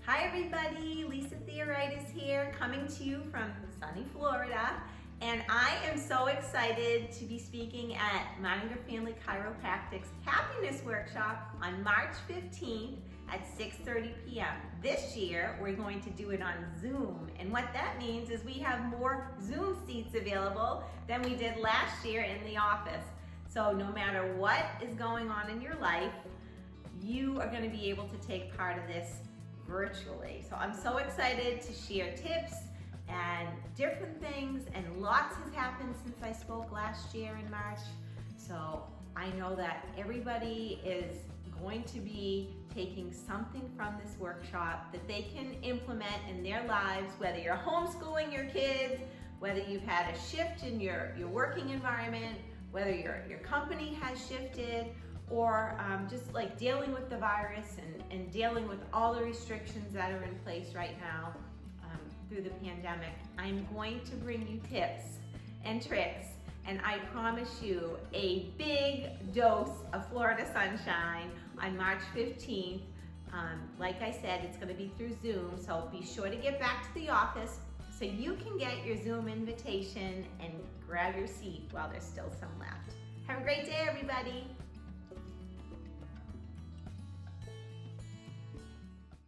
Hi everybody, Lisa Theoharides here, coming to you from sunny Florida. And I am so excited to be speaking at Meininger Family Chiropractic's Happiness Workshop on March 15th at 6:30 p.m. This year, we're going to do it on Zoom. And what that means is we have more Zoom seats available than we did last year in the office. So no matter what is going on in your life, you are going to be able to take part of this virtually. So I'm so excited to share tips and different things, and lots has happened since I spoke last year in March. So I know that everybody is going to be taking something from this workshop that they can implement in their lives, whether you're homeschooling your kids, whether you've had a shift in your working environment, whether your company has shifted, or just like dealing with the virus and dealing with all the restrictions that are in place right now through the pandemic. I'm going to bring you tips and tricks, and I promise you a big dose of Florida sunshine on March 15th. Like I said, it's going to be through Zoom, so be sure to get back to the office so you can get your Zoom invitation and grab your seat while there's still some left. Have a great day, everybody.